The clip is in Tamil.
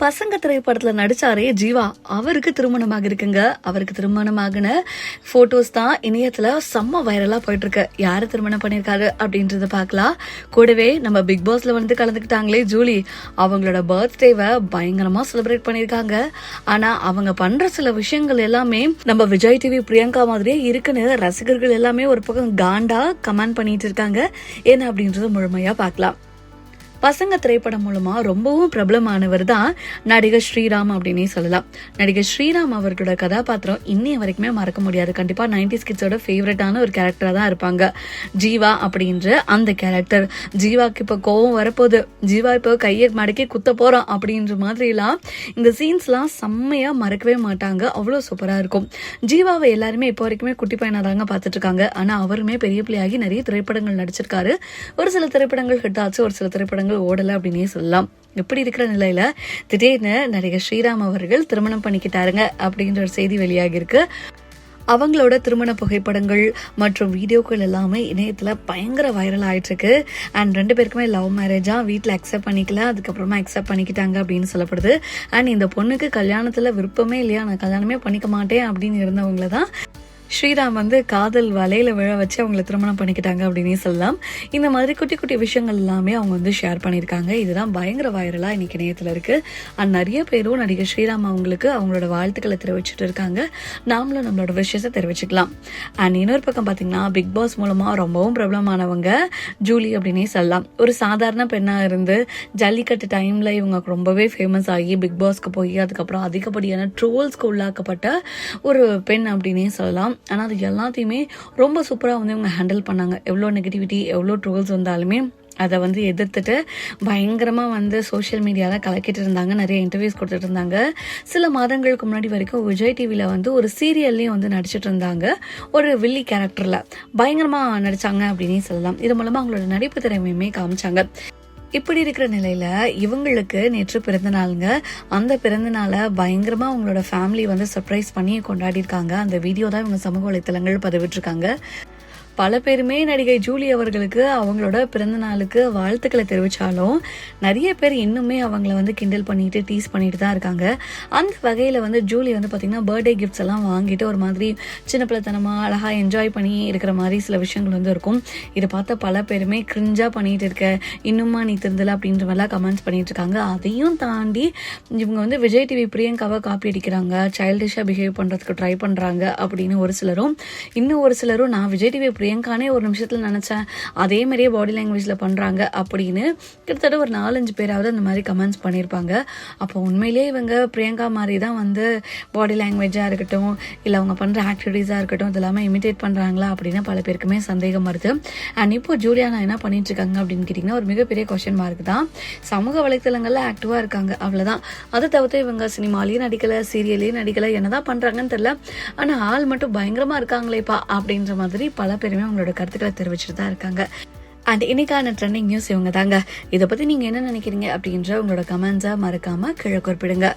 பசங்க திரைப்படத்துல நடிச்சாரே ஜீவா, அவருக்கு திருமணமாக இருக்குங்க. அவருக்கு திருமணமாகின போட்டோஸ் தான் இணையத்துல செம்ம வைரலா போயிட்டு இருக்கு. யாரு திருமணம் பண்ணிருக்காரு அப்படின்றத பாக்கலாம். கூடவே நம்ம பிக் பாஸ்ல வந்து கலந்துக்கிட்டாங்களே ஜூலி, அவங்களோட பர்த்டேவை பயங்கரமா செலிப்ரேட் பண்ணிருக்காங்க. ஆனா அவங்க பண்ற சில விஷயங்கள் எல்லாமே நம்ம விஜய் டிவி பிரியங்கா மாதிரியே இருக்குன்னு ரசிகர்கள் எல்லாமே ஒரு பக்கம் காண்டா கமெண்ட் பண்ணிட்டு இருக்காங்க. என்ன அப்படின்றத முழுமையா பாக்கலாம். பசங்க திரைப்படம் மூலமா ரொம்பவும் பிரபலமானவர் தான் நடிகர் ஸ்ரீராம் அப்படின்னே சொல்லலாம். நடிகர் ஸ்ரீராம் அவர்களோட கதாபாத்திரம் இன்னைய வரைக்குமே மறக்க முடியாது. கண்டிப்பா 90s கிட்ஸோட ஃபேவரட்டான ஒரு கேரக்டரா தான் இருப்பாங்க ஜீவா அப்படின்ற அந்த கேரக்டர். ஜீவாக்கு இப்ப கோவம் வரப்போகுது, ஜீவா இப்போ கையை மடக்கி குத்த போறான் அப்படின்ற மாதிரி எல்லாம் இந்த சீன்ஸ் எல்லாம் செம்மையா மறக்கவே மாட்டாங்க. அவ்வளவு சூப்பரா இருக்கும். ஜீவாவை எல்லாருமே இப்போ வரைக்குமே குட்டி பையனா தாங்க பார்த்துட்டு இருக்காங்க. ஆனா அவருமே பெரிய பிள்ளையாகி நிறைய திரைப்படங்கள் நடிச்சிருக்காரு. ஒரு சில திரைப்படங்கள் ஹிட் ஆச்சு, ஒரு சில திரைப்படங்கள் ஓடல அப்படின்னே சொல்லலாம். இப்படி இருக்கிற நிலையில திடீர்னு நடிகர் ஸ்ரீராம் அவர்கள் திருமணம் பண்ணிக்கிட்டாருங்க அப்படின்ற ஒரு செய்தி வெளியாகி இருக்கு. அவங்களோட திருமண புகைப்படங்கள் மற்றும் வீடியோக்கள் எல்லாமே இணையத்துல பயங்கர வைரல் ஆயிட்டு இருக்கு. அண்ட் 2 பேருக்குமே லவ் மேரேஜா, வீட்டுல அக்செப்ட் பண்ணிக்கல, அதுக்கப்புறமா அக்செப்ட் பண்ணிக்கிட்டாங்க அப்படின்னு சொல்லப்படுது. அண்ட் இந்த பொண்ணுக்கு கல்யாணத்துல விருப்பமே இல்லையா, நான் கல்யாணமே பண்ணிக்க மாட்டேன் அப்படின்னு இருந்தவங்கள தான் ஸ்ரீராம் வந்து காதல் வலையில விழ வச்சு அவங்களை திருமணம் பண்ணிக்கிட்டாங்க அப்படின்னே சொல்லலாம். இந்த மாதிரி குட்டி குட்டி விஷயங்கள் எல்லாமே அவங்க வந்து ஷேர் பண்ணியிருக்காங்க. இதுதான் பயங்கர வைரலா இன்னைக்கு இணையத்துல இருக்கு. அண்ட் நிறைய பேரும் நடிகர் ஸ்ரீராம் அவங்களுக்கு அவங்களோட வாழ்த்துக்களை தெரிவிச்சுட்டு இருக்காங்க. நாமளும் நம்மளோட விஷயத்தை தெரிவிச்சுக்கலாம். அண்ட் இன்னொரு பக்கம் பாத்தீங்கன்னா பிக் பாஸ் மூலமா ரொம்பவும் பிரபலமானவங்க ஜூலி அப்படின்னே சொல்லலாம். ஒரு சாதாரண பெண்ணா இருந்து ஜல்லிக்கட்டு டைம்ல இவங்க ரொம்பவே ஃபேமஸ் ஆகி பிக் பாஸ்க்கு போய் அதுக்கப்புறம் அதிகப்படியான ட்ரோல்ஸ்க்கு உள்ளாக்கப்பட்ட ஒரு பெண் அப்படின்னே சொல்லலாம். ஆனா அது எல்லாத்தையுமே ரொம்ப சூப்பரா வந்து இவங்க ஹேண்டில் பண்ணாங்க. எவ்வளோ நெகட்டிவிட்டி, எவ்வளோ ட்ரோல்ஸ் வந்தாலுமே அதை வந்து எதிர்த்துட்டு பயங்கரமா வந்து சோசியல் மீடியால கலக்கிட்டு இருந்தாங்க. நிறைய இன்டர்வியூஸ் கொடுத்துட்டு இருந்தாங்க. சில மாதங்களுக்கு முன்னாடி வரைக்கும் விஜய் டிவில வந்து ஒரு சீரியல்லையும் வந்து நடிச்சிட்டு இருந்தாங்க. ஒரு வில்லி கேரக்டர்ல பயங்கரமா நடிச்சாங்க அப்படின்னே சொல்லலாம். இது மூலமா அவங்களோட நடிப்பு திறமையுமே காமிச்சாங்க. இப்படி இருக்கிற நிலையில இவங்களுக்கு நேற்று பிறந்த நாளுங்க. அந்த பிறந்த நாளை பயங்கரமா அவங்களோட ஃபேமிலி வந்து சர்ப்ரைஸ் பண்ணி கொண்டாடி இருக்காங்க. அந்த வீடியோ தான் இவங்க சமூக வலைத்தளங்கள் பதிவிட்டிருக்காங்க. பல பேருமே நடிகை ஜூலி அவர்களுக்கு அவங்களோட பிறந்த நாளுக்கு வாழ்த்துக்களை தெரிவிச்சாலும் நிறைய பேர் இன்னுமே அவங்கள வந்து கிண்டல் பண்ணிட்டு டீஸ் பண்ணிட்டு தான் இருக்காங்க. அந்த வகையில வந்து ஜூலி வந்து பாத்தீங்கன்னா பர்த்டே கிஃப்ட்ஸ் எல்லாம் வாங்கிட்டு ஒரு மாதிரி சின்ன பிள்ளைத்தனமா அழகா என்ஜாய் பண்ணி இருக்கிற மாதிரி சில விஷயங்கள் வந்து இருக்கும். இதை பார்த்த பல பேருமே கிரிஞ்சா பண்ணிட்டு இருக்க, இன்னுமா நீ திருந்தல அப்படின்ற மாதிரிலாம் கமெண்ட்ஸ் பண்ணிட்டு இருக்காங்க. அதையும் தாண்டி இவங்க வந்து விஜய் டிவி பிரியங்காவை காப்பி அடிக்கிறாங்க, சைல்டிஷா பிஹேவ் பண்றதுக்கு ட்ரை பண்றாங்க அப்படின்னு ஒரு சிலரும், இன்னும் ஒரு சிலரும் நான் விஜய் டிவி பிரியங்கானே ஒரு நிமிஷத்துல நினைச்சேன், அதே மாதிரியே பாடி லாங்குவேஜ்ல பண்றாங்க அப்படின்னு கிட்டத்தட்ட ஒரு 4-5 பேராவது அந்த மாதிரி கமெண்ட்ஸ் பண்ணியிருப்பாங்க. அப்போ உண்மையிலேயே இவங்க பிரியங்கா மாதிரி தான் வந்து பாடி லாங்குவேஜா இருக்கட்டும், இல்லை அவங்க பண்ற ஆக்டிவிட்டீஸா இருக்கட்டும், இதெல்லாமே இமிடேட் பண்றாங்களா அப்படின்னு பல பேருக்குமே சந்தேகம் வருது. அண்ட் இப்போ ஜூலியானா என்ன பண்ணிட்டு இருக்காங்க அப்படின்னு கேட்டீங்கன்னா ஒரு மிகப்பெரிய கொஸ்டின் மார்க் தான். சமூக வலைத்தளங்கள்ல ஆக்டிவா இருக்காங்க, அவ்வளவுதான். அதை தவிர்த்து இவங்க சினிமாலையும் நடிக்கல, சீரியலையும் நடிக்கல, என்னதான் பண்றாங்கன்னு தெரியல. ஆனா ஆள் மட்டும் பயங்கரமா இருக்காங்களேப்பா அப்படின்ற மாதிரி பல பேருமே அவங்களோட கருத்துக்களை தெரிவிச்சுட்டு தான் இருக்காங்க. அண்ட் இன்னைக்கான ட்ரெண்டிங் நியூஸ் இவங்க தாங்க. இதை பத்தி நீங்க என்ன நினைக்கிறீங்க அப்படின்ற உங்களோட கமெண்ட்ஸா மறக்காம கீழே குறிப்பிடுங்க.